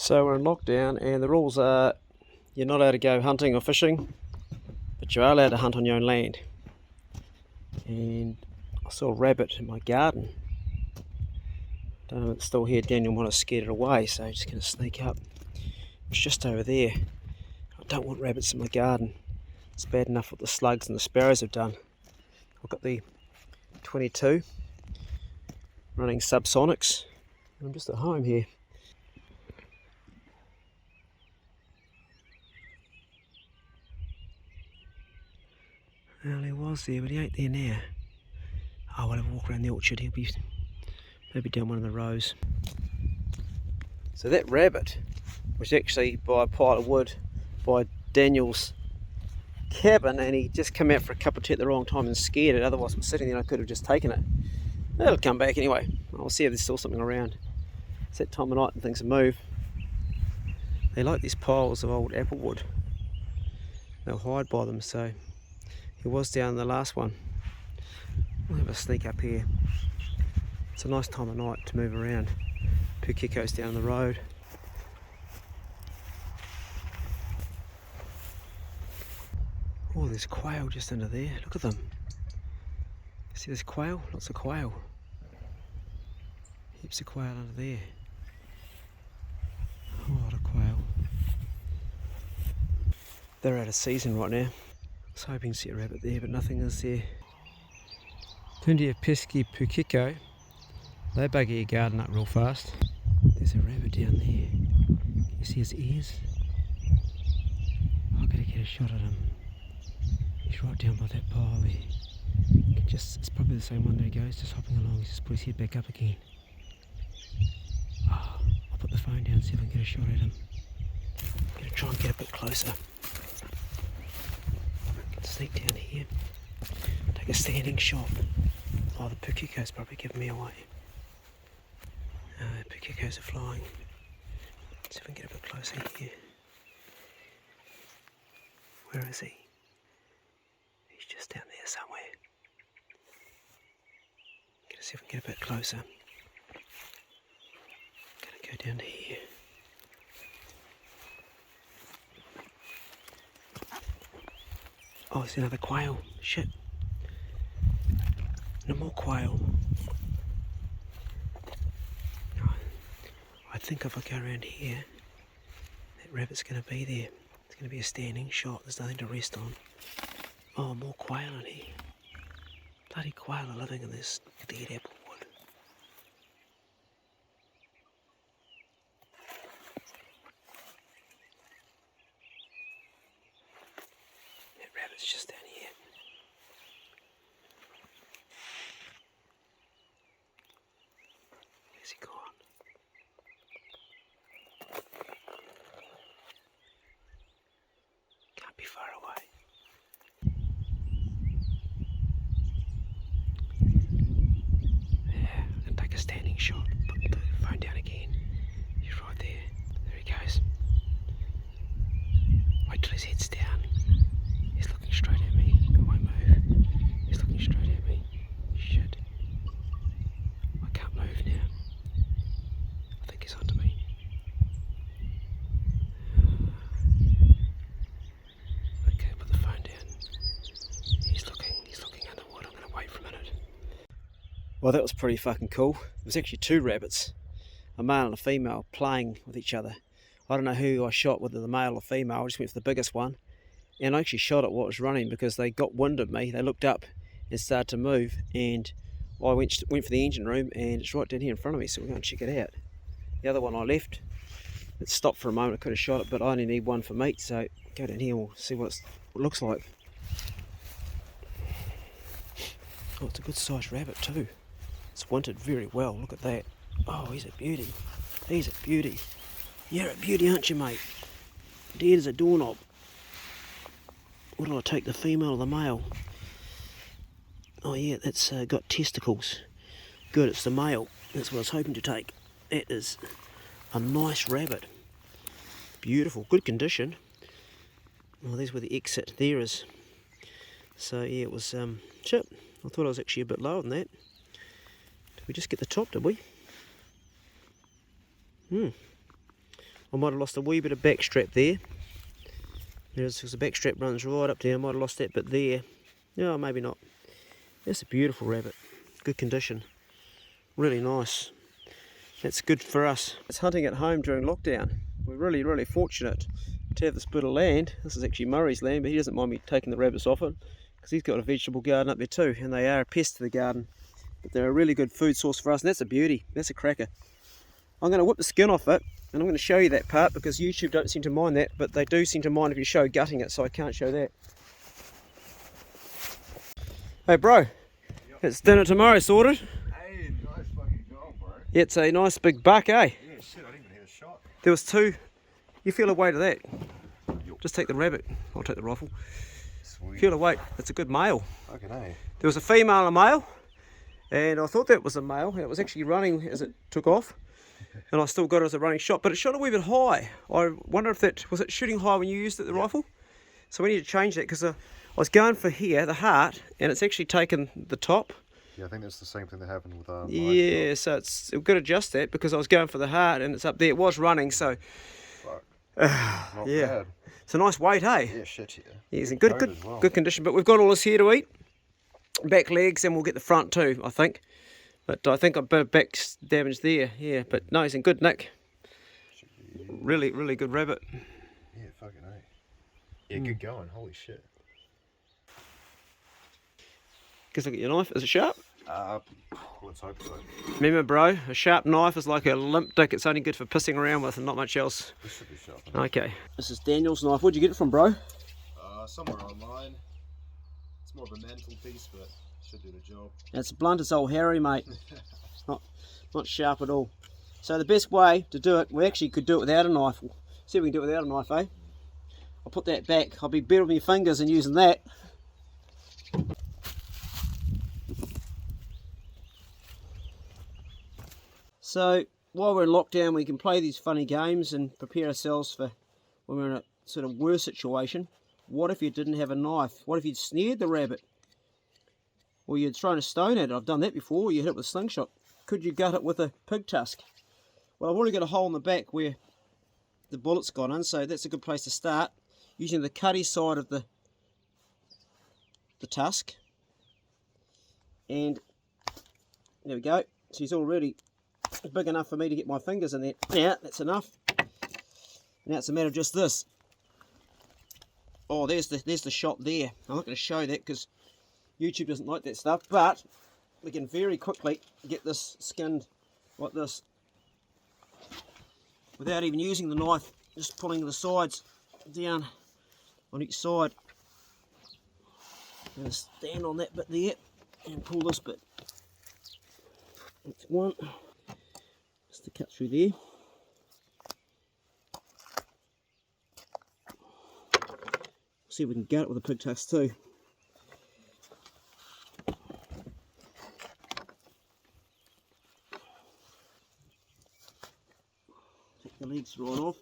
So we're in lockdown, and the rules are you're not allowed to go hunting or fishing, but you are allowed to hunt on your own land. And I saw a rabbit in my garden. Don't know if it's still here. Daniel might have scared it away, so I'm just going to sneak up. It's just over there. I don't want rabbits in my garden. It's bad enough what the slugs and the sparrows have done. I've got the 22 running subsonics. I'm just at home here. Well, he was there, but he ain't there now. Oh, I'll have a walk around the orchard. He'll be maybe down one of the rows. So that rabbit was actually by a pile of wood by Daniel's cabin, and he just come out for a cup of tea at the wrong time and scared it. Otherwise, I'm sitting there and I could have just taken it. It'll come back anyway. I'll see if there's still something around. It's that time of night and things move. They like these piles of old apple wood. They'll hide by them, so he was down in the last one. We'll have a sneak up here. It's a nice time of night to move around. Pukiko's down the road. Oh, there's quail just under there. Look at them. See this quail? Lots of quail. Heaps of quail under there. A lot of quail. They're out of season right now. I was hoping to see a rabbit there, but nothing is there. Plenty of pesky pukiko. They bugger your garden up real fast. There's a rabbit down there. Can you see his ears? I've got to get a shot at him. He's right down by that pile there. It's probably the same one that he goes, just hopping along. He's just put his head back up again. Oh, I'll put the phone down and see if I can get a shot at him. I'm going to try and get a bit closer. Sneak down here. Take a standing shot. Oh, the pukiko's probably giving me away. Pukikos are flying. Let's see if I can get a bit closer here. Where is he? He's just down there somewhere. Gonna see if I can get a bit closer. Gonna go down to here. Oh, it's another quail. Shit. No more quail. I think if I go around here, that rabbit's going to be there. It's going to be a standing shot. There's nothing to rest on. Oh, more quail in here. Bloody quail are living in this dead apple wood. That rabbit's just down here. Where's he gone? Can't be far away. Yeah, I can take a standing shot. Put the phone down again. He's right there. There he goes. Wait till his head's down. He's looking straight at me. I won't move. He's looking straight at me. Shit. I can't move now. I think he's onto me. Okay, put the phone down. He's looking underwater. I'm gonna wait for a minute. Well, that was pretty fucking cool. It was actually two rabbits, a male and a female, playing with each other. I don't know who I shot, whether the male or female. I just went for the biggest one, and I actually shot at what was running because they got wind of me. They looked up and started to move, and I went for the engine room, and it's right down here in front of me, so we're going to check it out. The other one I left, it stopped for a moment. I could have shot it, but I only need one for meat, so go down here and we'll see what it looks like. Oh, it's a good sized rabbit too. It's wintered very well. Look at that. Oh, he's a beauty. He's a beauty. You're a beauty, aren't you, mate? Dead as a doorknob. What'll I take, the female or the male? Oh yeah, that's got testicles. Good, it's the male. That's what I was hoping to take. It is a nice rabbit. Beautiful, good condition. Well, there's where the exit there is. So yeah, it was shit. I thought I was actually a bit lower than that. Did we just get the top, did we? I might have lost a wee bit of back strap there. Because the back strap runs right up there. I might have lost that bit there. No, maybe not. That's a beautiful rabbit. Good condition. Really nice. That's good for us. It's hunting at home during lockdown. We're really, really fortunate to have this bit of land. This is actually Murray's land, but he doesn't mind me taking the rabbits off it because he's got a vegetable garden up there too, and they are a pest to the garden. But they're a really good food source for us, and that's a beauty. That's a cracker. I'm going to whip the skin off it, and I'm going to show you that part because YouTube don't seem to mind that, but they do seem to mind if you show gutting it, so I can't show that. Hey bro, yep. It's dinner tomorrow sorted. Hey, nice fucking job, bro. Yeah, it's a nice big buck, eh? Yeah, shit, I didn't even hear a shot. There was two. You feel the weight of that. Just take the rabbit. I'll take the rifle. Sweet. Feel the weight. It's a good male. Fucking A. There was a female and a male, and I thought that was a male, and it was actually running as it took off, and I still got it as a running shot, but it shot a wee bit high. I wonder if that, was it shooting high when you used it, the rifle? So we need to change that, because I was going for here, the heart, and it's actually taken the top. Yeah, I think that's the same thing that happened with yeah, so we've got to adjust that, because I was going for the heart, and it's up there. It was running, so... Fuck. Not yeah. bad. It's a nice weight, hey? Yeah, shit, yeah. Yeah, it's in good Well. good condition, but we've got all this here to eat. Back legs, and we'll get the front too, I think. But I think I've got a bit of back damage there, yeah. But no, he's in good nick. Really, really good rabbit. Yeah, fucking A. Yeah, good going, holy shit. Guess look at your knife. Is it sharp? Let's hope so. Remember, bro, a sharp knife is like a limp dick. It's only good for pissing around with and not much else. This should be sharp. Okay. This is Daniel's knife. Where'd you get it from, bro? Somewhere online. It's more of a mantle piece, but should do the job. It's blunt as old Harry, mate. It's not sharp at all. So the best way to do it, we actually could do it without a knife. See if we can do it without a knife, eh? I'll put that back. I'll be better with my fingers than using that. So while we're in lockdown, we can play these funny games and prepare ourselves for when we're in a sort of worse situation. What if you didn't have a knife? What if you'd snared the rabbit? Or you'd thrown a stone at it? I've done that before. You hit it with a slingshot. Could you gut it with a pig tusk? Well, I've already got a hole in the back where the bullet's gone in, so that's a good place to start. Using the cutty side of the tusk. And there we go. So he's already big enough for me to get my fingers in there. Yeah, that's enough. Now it's a matter of just this. Oh, there's the shot there. I'm not going to show that because YouTube doesn't like that stuff, but we can very quickly get this skinned like this without even using the knife, just pulling the sides down on each side. I'm going to stand on that bit there and pull this bit. That's one. Just to cut through there. See if we can get it with a pig tusk too. Take the legs right off.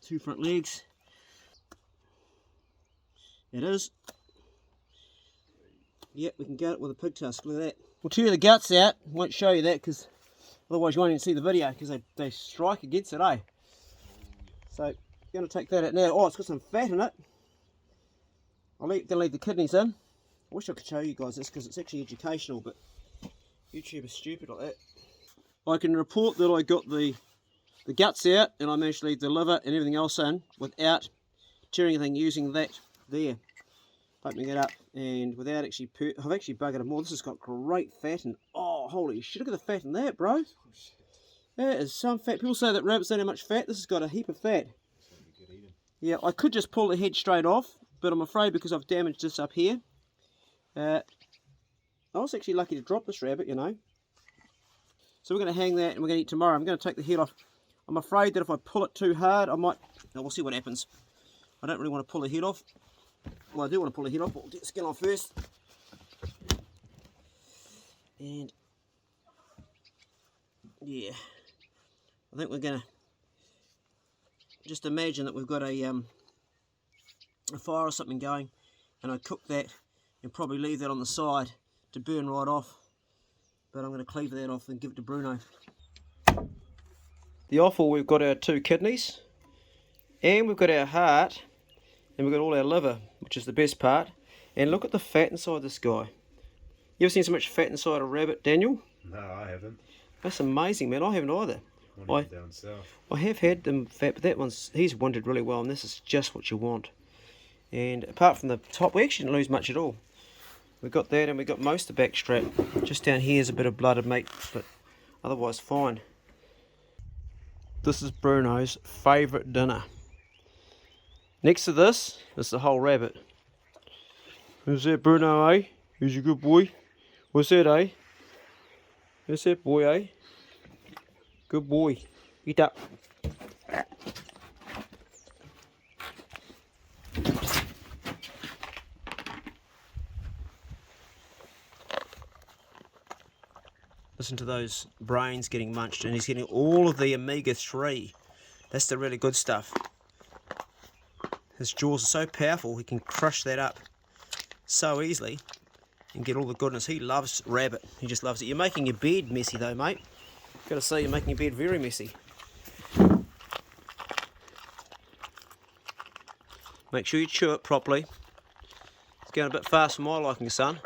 Two front legs. It is. Yep, we can get it with a pig tusk. Look at that. We'll tear the guts out. Won't show you that because otherwise you won't even see the video because they strike against it, eh? So, I'm going to take that out now. Oh, it's got some fat in it. I'm going to leave the kidneys in. I wish I could show you guys this because it's actually educational, but YouTube is stupid like that. I can report that I got the guts out and I managed to leave the liver and everything else in without tearing anything using that there. Opening it up and without actually, I've actually buggered it more. This has got great fat and oh, holy shit, look at the fat in that, bro. That is some fat. People say that rabbits don't have much fat. This has got a heap of fat. Yeah, I could just pull the head straight off, but I'm afraid because I've damaged this up here. I was actually lucky to drop this rabbit, you know. So we're going to hang that and we're going to eat tomorrow. I'm going to take the head off. I'm afraid that if I pull it too hard, I might... We'll see what happens. I don't really want to pull the head off. Well, I do want to pull the head off, but we'll get the skin off first. And... yeah. I think we're going to... just imagine that we've got a fire or something going. And I cook that and probably leave that on the side to burn right off. But I'm going to cleave that off and give it to Bruno. The offal, we've got our 2 kidneys, and we've got our heart, and we've got all our liver, which is the best part. And look at the fat inside this guy. You ever seen so much fat inside a rabbit, Daniel? No, I haven't. That's amazing, man. I haven't either. Not even down south. I have had them fat, but that one's, he's winded really well, and this is just what you want. And apart from the top, we actually didn't lose much at all. We got that, and we got most of the back strap. Just down here is a bit of blooded meat, but otherwise fine. This is Bruno's favourite dinner. Next to this is the whole rabbit. Who's that, Bruno, eh? Who's a good boy? What's that, eh? What's that, boy, eh? Good boy. Eat up. Listen to those brains getting munched, and he's getting all of the omega-3. That's the really good stuff. His jaws are so powerful, he can crush that up so easily and get all the goodness. He loves rabbit. He just loves it. You're making your bed messy though, mate. Got to say, you're making your bed very messy. Make sure you chew it properly. It's going a bit fast for my liking, son.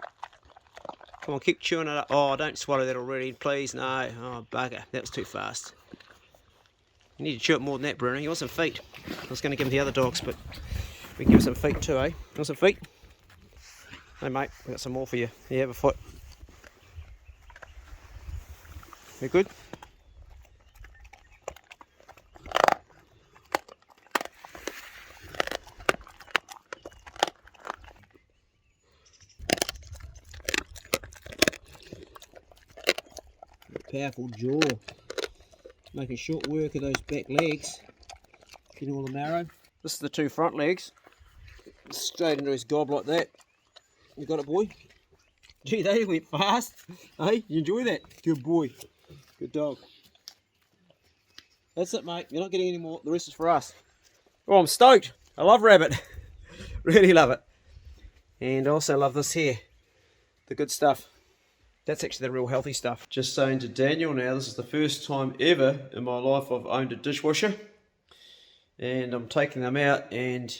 Come on, keep chewing it up. Oh, don't swallow that already, please. No. Oh, bugger. That was too fast. You need to chew it more than that, Bruno. You want some feet? I was going to give him the other dogs, but we can give him some feet too, eh? You want some feet? Hey, mate, we've got some more for you. You have a foot. You good? Powerful jaw. Making short work of those back legs. Getting all the marrow. This is the 2 front legs. Straight into his gob like that. You got it, boy? Gee, they went fast. Hey, you enjoy that? Good boy. Good dog. That's it, mate. You're not getting any more. The rest is for us. Oh, I'm stoked. I love rabbit. Really love it. And I also love this here. The good stuff. That's actually the real healthy stuff. Just saying to Daniel now, this is the first time ever in my life I've owned a dishwasher. And I'm taking them out, and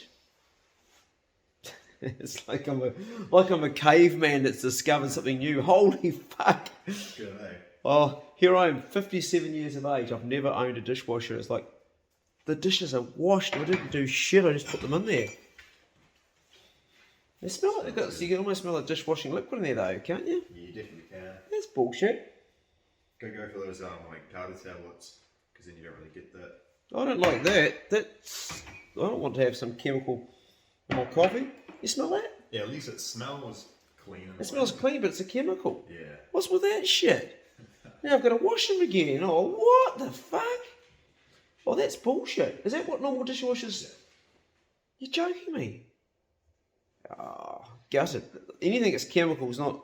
it's like I'm a caveman that's discovered something new. Holy fuck. Good, eh? Oh, here I am, 57 years of age. I've never owned a dishwasher. It's like the dishes are washed. I didn't do shit. I just put them in there. They smell like so you can almost smell like dishwashing liquid in there though, can't you? Yeah, you definitely can. That's bullshit. Go for those like powder tablets, because then you don't really get that. I don't like that. I don't want to have some chemical in my coffee. You smell that? Yeah, at least it smells clean. It smells clean, but it's a chemical. Yeah. What's with that shit? Now I've got to wash them again. Oh, what the fuck? Oh, that's bullshit. Is that what normal dishwashers... Yeah. You're joking me. Oh, gutted. Anything that's chemical is not...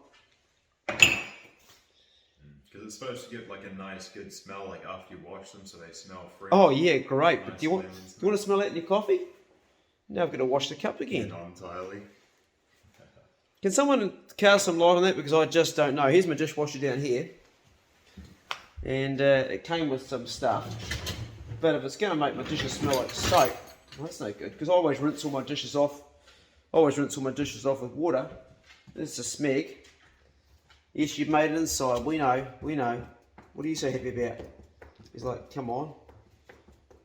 Because it's supposed to get like a nice, good smell like after you wash them, so they smell fresh. Oh yeah, great. Nice, but do you want to smell that in your coffee? Now I've got to wash the cup again. Not entirely. Can someone cast some light on that? Because I just don't know. Here's my dishwasher down here. And it came with some stuff. But if it's going to make my dishes smell like soap, well, that's no good. Because I always rinse all my dishes off. With water. This is a smeg. Yes, you've made it inside. We know. What are you so happy about? He's like, come on.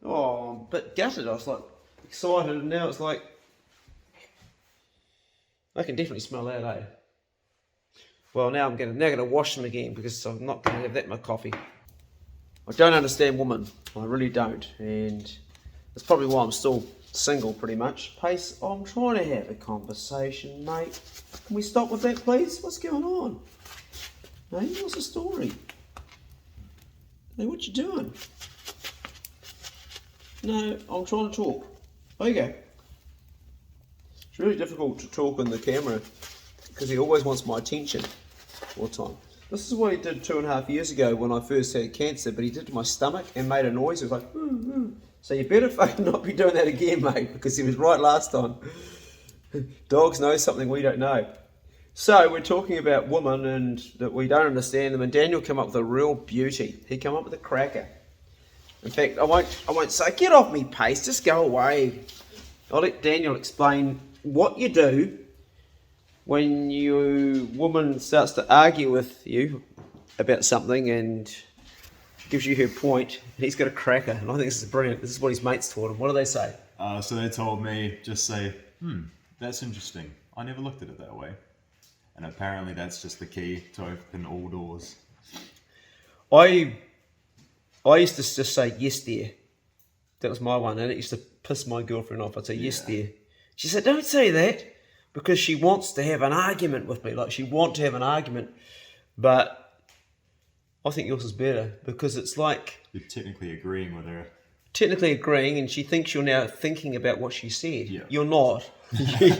Oh, I'm a bit gutted. I was like excited, and now it's like I can definitely smell that, eh? Well, now I'm gonna wash them again because I'm not gonna have that in my coffee. I don't understand women. I really don't, and that's probably why I'm still single, pretty much. Pace, I'm trying to have a conversation, mate. Can we stop with that, please? What's going on? Hey, what's the story? Hey, what you doing? No, I'm trying to talk. There you go. It's really difficult to talk on the camera because he always wants my attention all the time. This is what he did 2.5 years ago when I first had cancer, but he did to my stomach and made a noise. It was like, So you better fucking not be doing that again, mate, because he was right last time. Dogs know something we don't know. So we're talking about women and that we don't understand them, and Daniel came up with a real beauty. He came up with a cracker. In fact, I won't say get off me pace, just go away. I'll let Daniel explain what you do when your woman starts to argue with you about something and gives you her point, and he's got a cracker, and I think this is brilliant. This is what his mates taught him. What do they say? So they told me, just say, that's interesting. I never looked at it that way. And apparently that's just the key to open all doors. I used to just say yes dear. That was my one, and it used to piss my girlfriend off. I'd say yes dear. She said, don't say that, because she wants to have an argument with me. Like, she wants to have an argument, but I think yours is better, because it's like You're technically agreeing with her. technically agreeing, and she thinks you're now thinking about what she said. Yeah. You're not. You're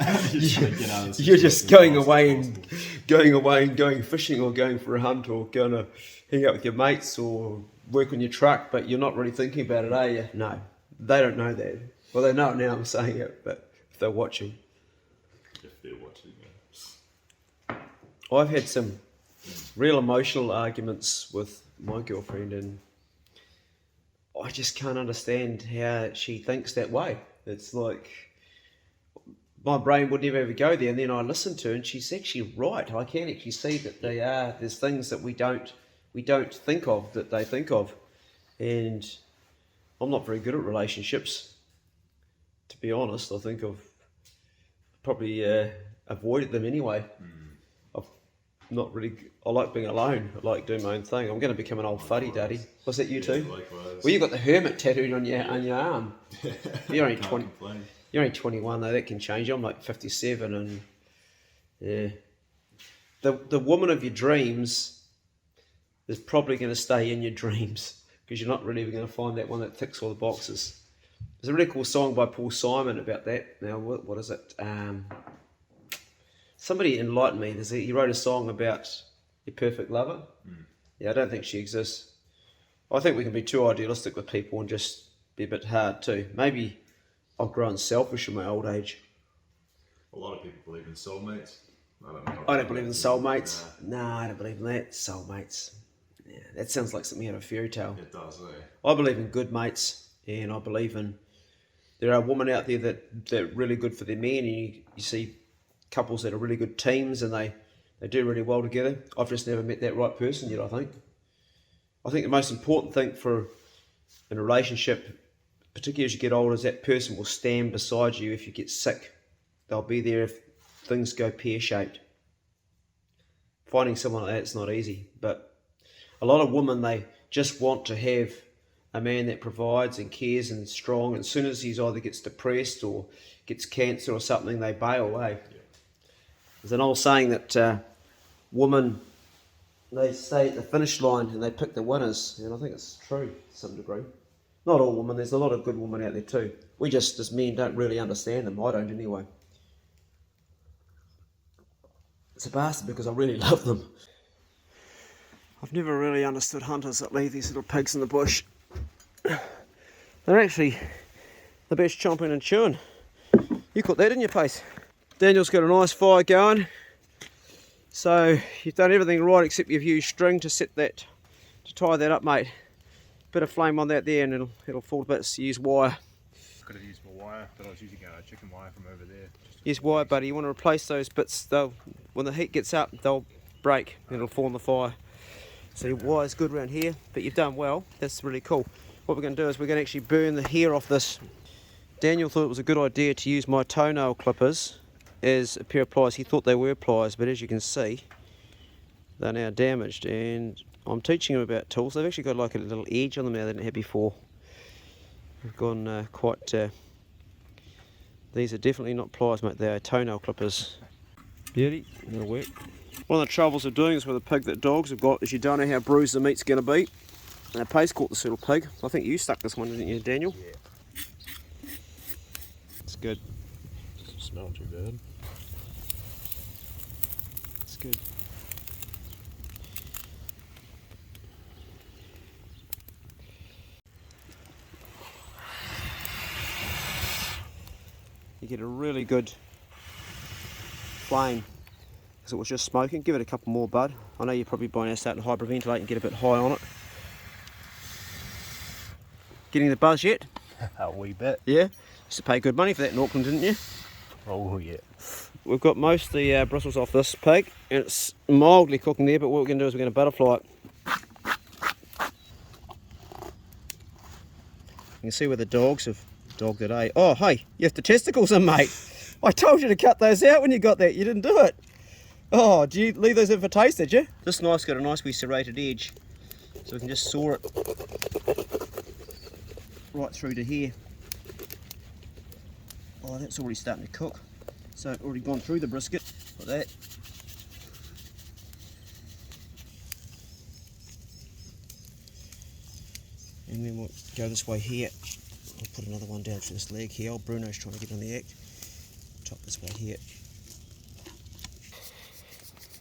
You're just going away and going fishing, or going for a hunt, or going to hang out with your mates, or work on your truck, but you're not really thinking about it, are you? No, they don't know that. Well, they know it now. I'm saying it, but if they're watching, I've had some real emotional arguments with my girlfriend, and I just can't understand how she thinks that way. It's like my brain would never ever go there, and then I listen to her, and she's actually right. I can actually see that there's things that we don't think of that they think of, and I'm not very good at relationships, to be honest. I think I've probably avoided them anyway. Not really. I like being alone. I like doing my own thing. I'm going to become an old fuddy-duddy. Was that you too? Likewise. Well, you've got the hermit tattooed on your arm. You're only 20. You're only 21 though. That can change. I'm like 57, and yeah, the woman of your dreams is probably going to stay in your dreams, because you're not really going to find that one that ticks all the boxes. There's a really cool song by Paul Simon about that. Now, what is it? Somebody enlightened me. He wrote a song about your perfect lover. Yeah, I don't think she exists. I think we can be too idealistic with people and just be a bit hard too. Maybe I've grown selfish in my old age. A lot of people believe in soulmates. I don't believe in soulmates. No, I don't believe in that. Soulmates. Yeah, that sounds like something out of a fairy tale. It does, eh? I believe in good mates, and I believe in there are women out there that are really good for their men, and you see couples that are really good teams, and they do really well together. I've just never met that right person yet, I think. I think the most important thing in a relationship, particularly as you get older, is that person will stand beside you if you get sick. They'll be there if things go pear-shaped. Finding someone like that's not easy, but a lot of women, they just want to have a man that provides and cares and strong, and as soon as he's either gets depressed or gets cancer or something, they bail away. There's an old saying that women, they stay at the finish line and they pick the winners, and I think it's true to some degree. Not all women, there's a lot of good women out there too. We just, as men, don't really understand them. I don't anyway. It's a bastard because I really love them. I've never really understood hunters that leave these little pigs in the bush. They're actually the best chomping and chewing. You caught that in your face. Daniel's got a nice fire going. So you've done everything right except you've used string to tie that up, mate. Bit of flame on that there, and it'll fall to bits. Use wire. Could have used more wire, but I was using chicken wire from over there. Use wire, buddy. You want to replace those bits. When the heat gets up, they'll break and it'll fall in the fire. So your wire's good around here, but you've done well. That's really cool. What we're going to do is we're going to actually burn the hair off this. Daniel thought it was a good idea to use my toenail clippers as a pair of pliers. He thought they were pliers, but as you can see, they're now damaged, and I'm teaching him about tools. They've actually got like a little edge on them now they didn't have before. They've gone quite... these are definitely not pliers, mate. They are toenail clippers. Beauty, that'll work. One of the troubles of doing this with a pig that dogs have got is you don't know how bruised the meat's going to be. And Pace caught this little pig. I think you stuck this one, didn't you, Daniel? Yeah. It's good. Doesn't smell too bad. It's good. You get a really good flame because it was just smoking. Give it a couple more, bud. I know you're probably by now starting to hyperventilate and get a bit high on it. Getting the buzz yet? A wee bit. Yeah? Used to pay good money for that in Auckland, didn't you? Oh yeah. We've got most of the bristles off this pig, and it's mildly cooking there, but what we're going to do is we're going to butterfly it. You can see where the dogs have dogged it, eh? Oh, hey, you have the testicles in, mate. I told you to cut those out when you got that. You didn't do it. Oh, did you leave those in for taste, did you? This knife's got a nice wee serrated edge, so we can just saw it right through to here. Oh, that's already starting to cook. So it's already gone through the brisket, like that. And then we'll go this way here. I'll put another one down through this leg here. Old Bruno's trying to get on the act. Top this way here.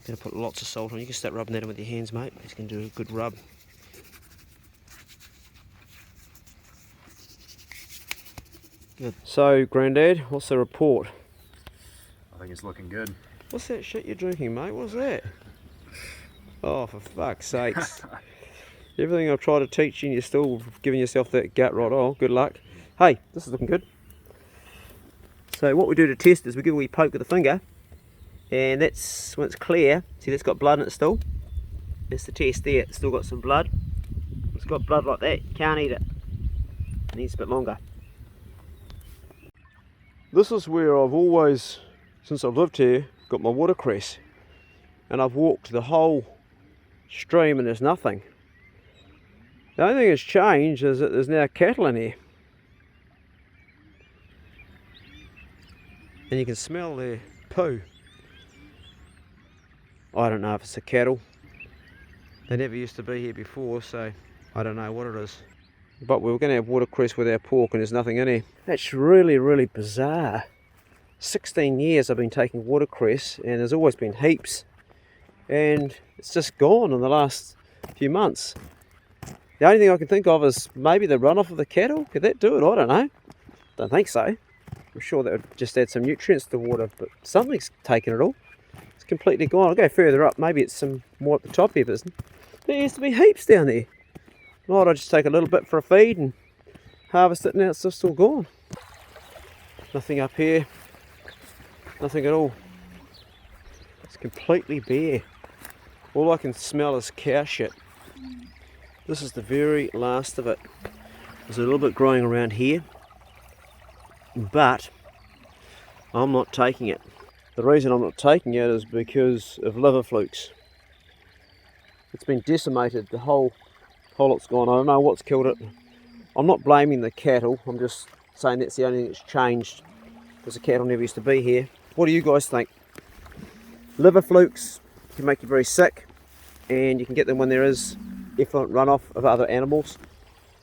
Gonna put lots of salt on. You can start rubbing that in with your hands, mate. It's gonna do a good rub. Good. So, Grandad, what's the report? I think it's looking good. What's that shit you're drinking, mate? What's that? Oh, for fuck's sakes. Everything I've tried to teach you and you're still giving yourself that gut rot. Oh, good luck. Hey, this is looking good. So what we do to test is we give a wee poke with the finger, and that's, when it's clear, see that's got blood in it still. That's the test there, it's still got some blood. It's got blood like that, you can't eat it. It needs a bit longer. This is where I've always, since I've lived here, got my watercress. And I've walked the whole stream and there's nothing. The only thing that's changed is that there's now cattle in here. And you can smell their poo. I don't know if it's the cattle. They never used to be here before, so I don't know what it is. But we were going to have watercress with our pork and there's nothing in here. That's really, really bizarre. 16 years I've been taking watercress and there's always been heaps. And it's just gone in the last few months. The only thing I can think of is maybe the runoff of the cattle. Could that do it? I don't know. Don't think so. I'm sure that would just add some nutrients to water, but something's taken it all. It's completely gone. I'll go further up. Maybe it's some more at the top here, but there used to be heaps down there. Might I just take a little bit for a feed and harvest it, and now it's just all gone. Nothing up here. Nothing at all. It's completely bare. All I can smell is cow shit. This is the very last of it. There's a little bit growing around here, but I'm not taking it. The reason I'm not taking it is because of liver flukes. It's been decimated, the whole lot's gone. I don't know what's killed it. I'm not blaming the cattle, I'm just saying that's the only thing that's changed, because the cattle never used to be here. What do you guys think? Liver flukes can make you very sick, and you can get them when there is effluent runoff of other animals.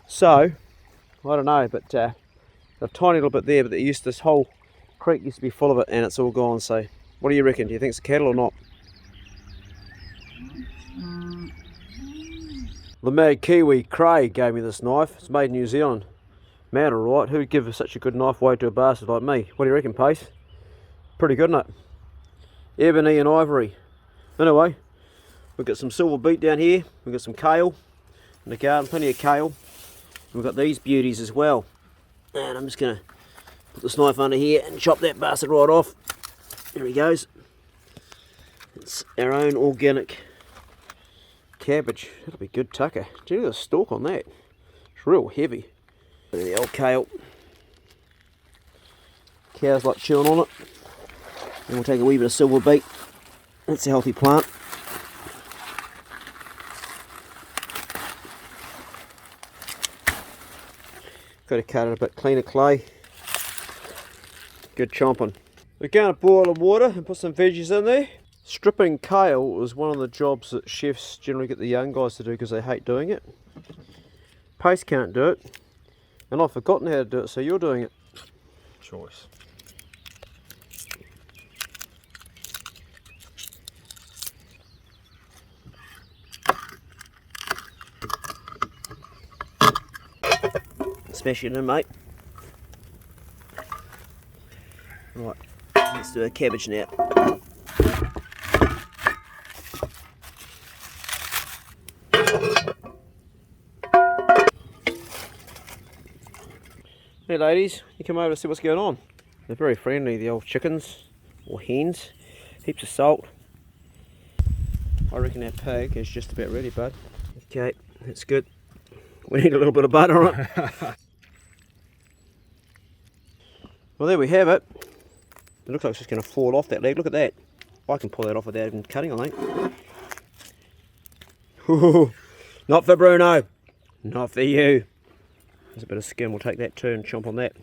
So, I don't know, but a tiny little bit there, but this whole creek used to be full of it, and it's all gone. So, what do you reckon? Do you think it's cattle or not? The mad Kiwi Craig gave me this knife. It's made in New Zealand. Man, alright, who'd give such a good knife away to a bastard like me? What do you reckon, Pace? Pretty good, isn't it? Ebony and ivory. Anyway, we've got some silver beet down here. We've got some kale in the garden, plenty of kale. And we've got these beauties as well. And I'm just going to put this knife under here and chop that bastard right off. There he goes. It's our own organic cabbage. That'll be good tucker. Do you look at the stalk on that? It's real heavy. Look at the old kale. Cows like chewing on it. And we'll take a wee bit of silver beet. That's a healthy plant. Got to cut it a bit cleaner clay. Good chomping. We're going to boil the water and put some veggies in there. Stripping kale is one of the jobs that chefs generally get the young guys to do because they hate doing it. Pace can't do it. And I've forgotten how to do it, so you're doing it. Choice. Smash it in, mate. Right, let's do a cabbage now. Hey ladies, you come over to see what's going on. They're very friendly, the old chickens, or hens. Heaps of salt. I reckon that pig is just about ready, bud. Okay, that's good. We need a little bit of butter on it. Well, there we have it. It looks like it's just going to fall off that leg. Look at that. I can pull that off without even cutting, I think. Ooh, not for Bruno. Not for you. There's a bit of skin. We'll take that too and chomp on that.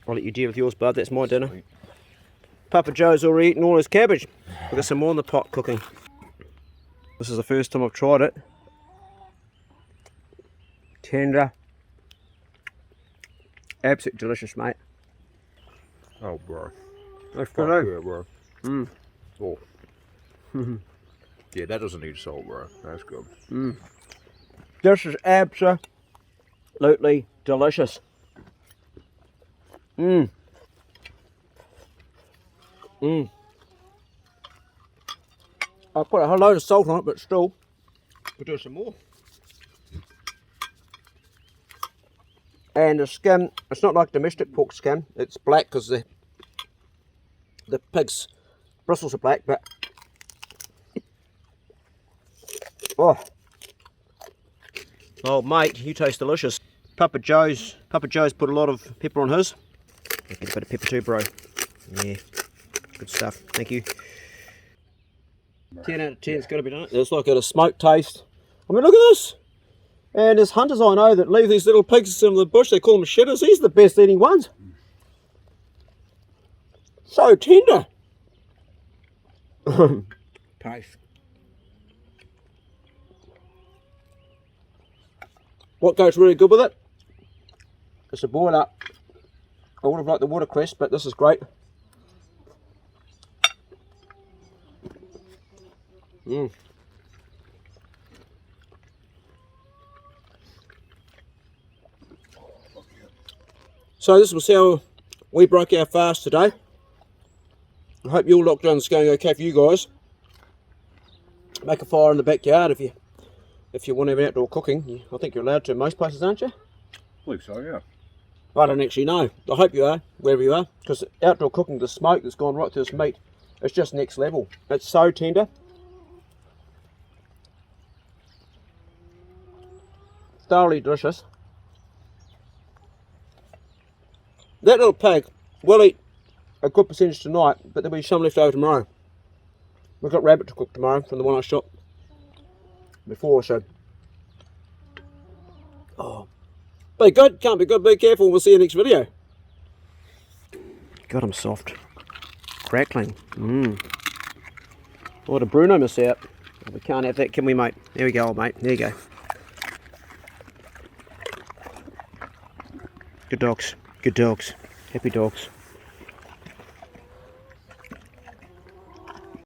I'll let you deal with yours, bud. That's my dinner. Sweet. Papa Joe's already eaten all his cabbage. We've got some more in the pot cooking. This is the first time I've tried it. Tender. Absolutely delicious, mate. Oh, bro. That's Fuck good, yeah, bro. Mm. Oh. Yeah, that doesn't need salt, bro. That's good. This is absolutely delicious. I put a whole load of salt on it, but still, we'll do some more. And the skin, it's not like domestic pork skin. It's black because the pig's bristles are black, but oh mate, you taste delicious. Papa Joe's put a lot of pepper on his. Get a bit of pepper too, bro. Yeah, good stuff. Thank you. 10 out of 10, it's got to be done. It's like a smoked taste. I mean, look at this. And there's hunters I know that leave these little pigs in the bush. They call them shitters. These are the best eating ones. So tender. Taste. What goes really good with it? It's a boil up. I would have liked the watercress, but this is great. So this was how we broke our fast today. I hope your lockdown's going okay for you guys. Make a fire in the backyard if you want to have outdoor cooking. I think you're allowed to in most places, aren't you? I believe so, yeah. I don't actually know. I hope you are, wherever you are, because outdoor cooking, the smoke that's gone right through this meat, it's just next level. It's so tender. Thoroughly delicious. That little pig will eat a good percentage tonight, but there'll be some left over tomorrow. We've got rabbit to cook tomorrow from the one I shot before, so. Oh. Be good, can't be good, be careful, we'll see you next video. God, I'm soft. Crackling. What did Bruno miss out? We can't have that, can we, mate? There we go, old mate, there you go. Good dogs, happy dogs.